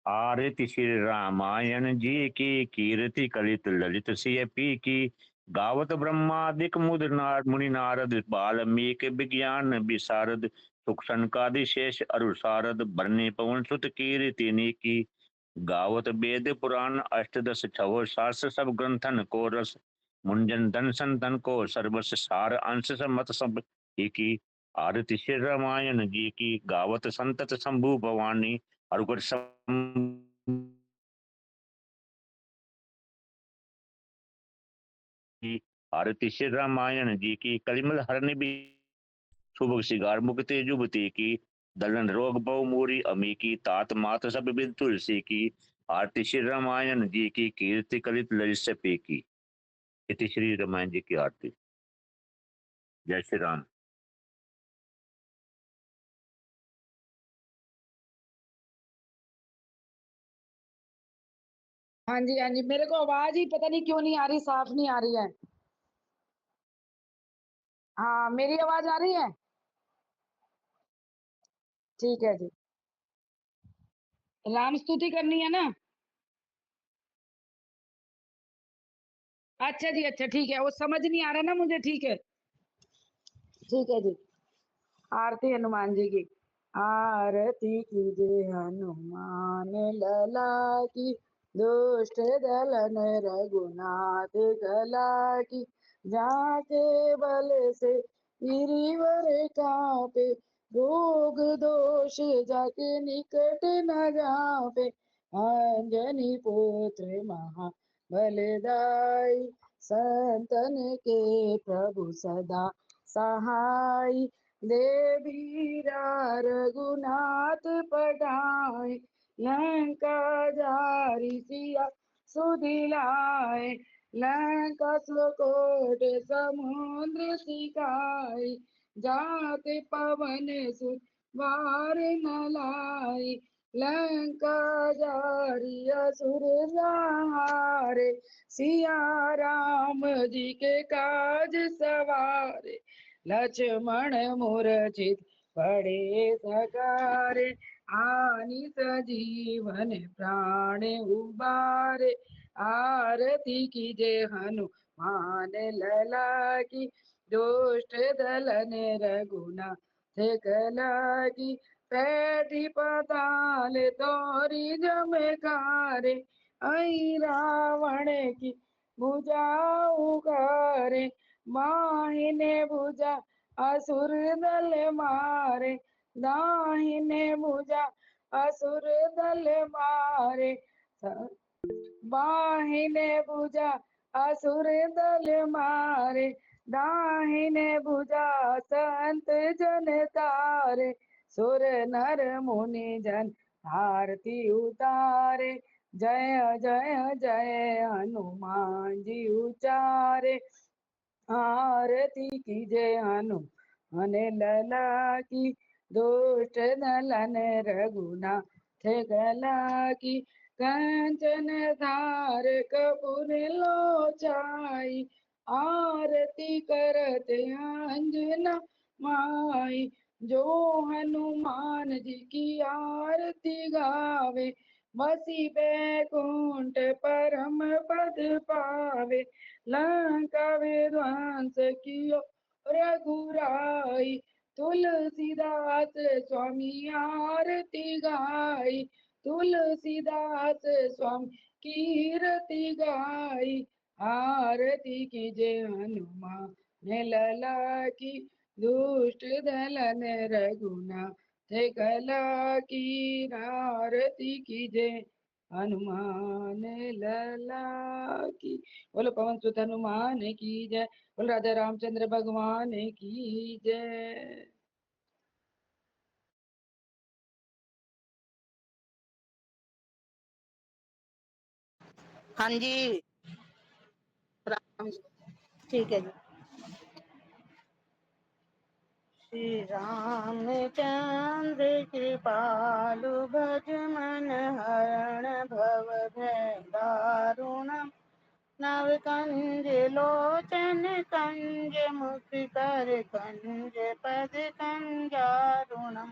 S8: आरति श्री रामायण जी की कीर्ति कलित ललित सिय पी की। गावत ब्रह्मादिक मुनि नारद, वाल्मीकि विज्ञान विशारद। सुख सनकादि शेष अरु सारद, बरने पवन सुत कीर्ति की। गावत वेद पुराण अष्टदश छवो शास्त्र, सब ग्रंथन को रस। मुंजन धन संतन को सर्वस, सार अंश मत सब की। आरति श्री रामायण जी की। गावत संतत शंभु भवानी, और आरती श्री रामायण जी की। कलिमल हरनि भी शुभ सिगार मुक्ति जुबती की। दलन रोग बहु मूरी अमी की, तात मात सब विद तुलसी की। आरती श्री रामायण जी की। कीर्ति कलित ललित पे की। इति श्री रामायण जी की आरती। जय श्री राम।
S7: हाँ जी हाँ जी, मेरे को आवाज ही पता नहीं क्यों नहीं आ रही, साफ नहीं आ रही है। हाँ, मेरी आवाज आ रही है? ठीक है जी। राम स्तुति करनी है ना? अच्छा जी, अच्छा ठीक है, वो समझ नहीं आ रहा ना मुझे। ठीक है, ठीक है जी। आरती हनुमान जी की। आरती कीजिए हनुमान लला की, दुष्ट दलन रघुनाथ कला की। जाके बल से गिरिवर कांपे, रोग दोष जाके निकट न जापे। अंजनी पुत्र महा बलदाई, संतन के प्रभु सदा सहाय। देवीरा रघुनाथ पठाए, लंका जारी सिया सुदिलाए। लंका सुकोट समुद्र सिकाई, जाते पवन सुत वार न लाई। लंका जारी असुर सहारे, सिया राम जी के काज सवारे, लक्ष्मण मूर्छित पड़े सकारे, आनी सजीवन प्राण उबारे, आरती कीजे हनुमान लला की, दुष्ट दल ने रघुना कला की, पैठी पताल तोरी जमकारे, आई रावण की भुजा उगारे, माहिने भुजा असुर दल मारे, दाहिने भुजा असुर दल मारे, बाहिने भुजा असुर दल मारे, दाहिने भुजा संत जन तारे, सुर नर मुनि जन आरती उतारे, जय जय जय हनुमान जी उचारे, आरती कीजे हनुमान लला की, दुष्ट दलन रघुना गला की, कंचन धार कपूर लोचाई, आरती करत अंजना माई, जो हनुमान जी की आरती गावे, बसी बैकुंठ परम पद पावे, लंका विध्वंस कियो रघुराई, तुलसीदास स्वामी आरती गाई, तुलसीदास स्वामी कीरति गाई, आरती कीजे हनुमान लला की, दुष्ट दलन रघुना कला की, आरती कीजे हनुमान लला की। बोलो पवन सुत हनुमान की जय, बोलो राजा रामचंद्र भगवान की जय।
S9: हाँ जी, राम ठीक है जी। श्री रामचंद्र कृपालु भज मन हरण भव भय दारुणम, नव कंज लोचन कंज मुख कर कंज पद कंजारुणम,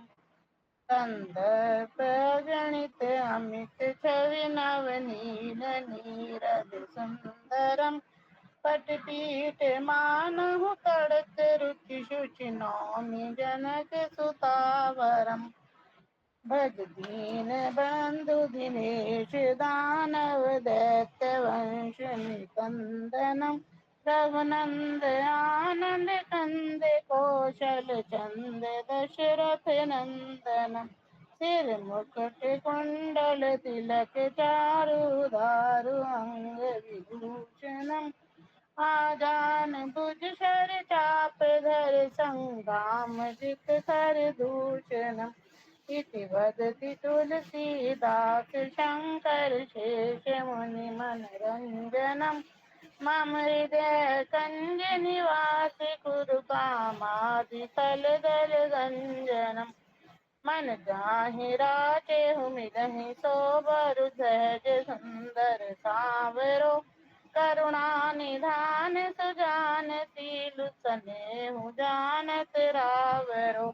S9: कंदर्प गणित अमित छवि नवनील नीरद सुंदरम, पटपीठ मानहु तड़क रुचि शुचि नौमि जनक सुतावरम, भज दीन बंधु दिनेश दानव दैत्य वंश निकंदनम, रघुनंद आनंद कंद कौशल चंद दशरथ नंदनम, सिर मुकुट कुंडल तिलक चारु धारु अंग विभूषणम, आजान भुज शर चाप धर संग्राम जित कर दूषणम, इति वदति तुलसीदास शंकर शेष मुनि मनरंजनम, मम हृदय कंज निवास कुरुकामादि फलदल गंजनम, मन जाहि राजेहु मिलहि सोबरु सहज सुंदर सावरो, करुणा निधान सुजान शील सनेहु जानत रावरो,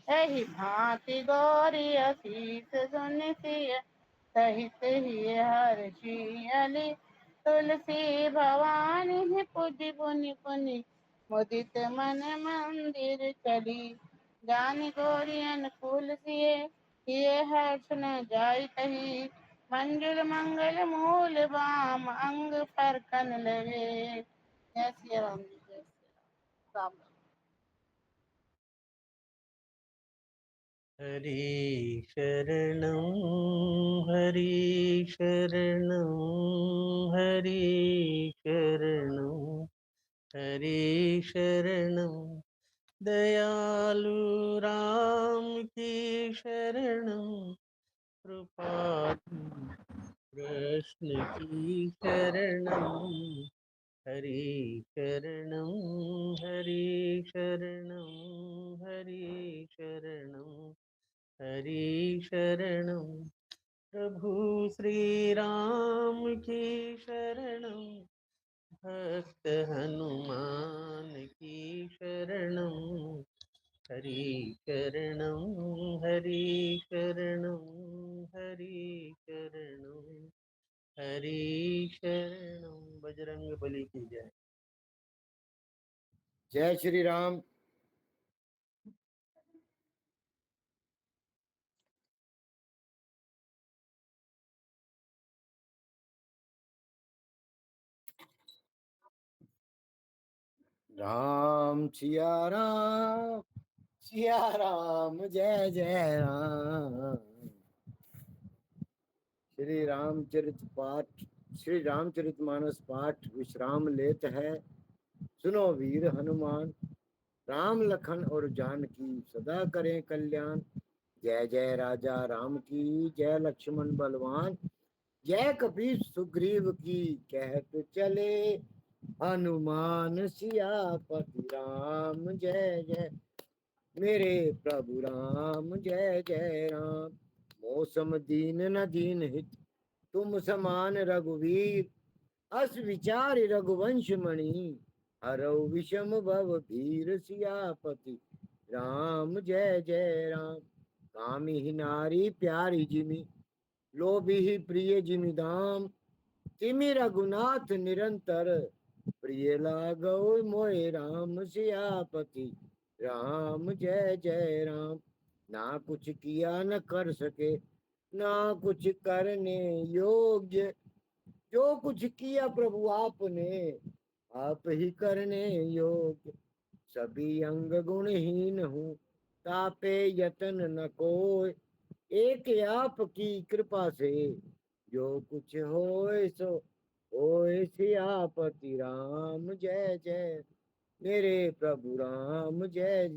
S9: एहि भांति गौरी असीस सुनिसिय, सहित ही हर्षियली, तुलसी भवानी पुजि पुनि पुनि, मुदित मन मंदिर चली, जानि गौरी अनुकूल सिए, किए हर्ष न जाई कही, मंजुल मंगल मूल बाम अंग पर कन लगे। जय श्री राम जी, जय श्री राम।
S10: हरि शरणं हरि शरणं हरि शरणं हरि शरणं, दयालु राम की शरणं, कृपालु कृष्ण की शरणं, हरि शरणं हरि शरणं हरि शरणं हरि शरणं, प्रभु श्री राम की शरणम, भक्त हनुमान की शरणम, हरि शरणम हरि शरणम हरि शरणम हरि शरणम। बजरंग बली की जय।
S11: जय श्री राम। राम सिया राम जय जय राम। श्री रामचरितमानस पाठ विश्राम लेत है। सुनो वीर हनुमान, राम लखन और जानकी सदा करें कल्याण। जय जय राजा राम की, जय लक्ष्मण बलवान, जय कपीस सुग्रीव की, कहत चले हनुमान सियापति राम। जय जय मेरे प्रभु राम, जय जय राम। मौसम दीन न दीन हित, तुम समान रघुवीर। अस विचार रघुवंश मणि, हरौ विषम भव भीर। सियापति राम जय जय राम। कामी ही नारी प्यारी जिमि, लोभी ही प्रिय जिमि दाम। तिमि रघुनाथ निरंतर, प्रिय लागो मोहे राम। सियापति राम जय जय राम। ना कुछ किया न कर सके, ना कुछ करने योग्य। जो कुछ किया प्रभु आपने, आप ही करने योग्य। सभी अंग गुणहीन हूँ, तापे यतन न कोय। एक आप की कृपा से, जो कुछ होए सो होए। सियापति राम जय जय मेरे प्रभु राम, जय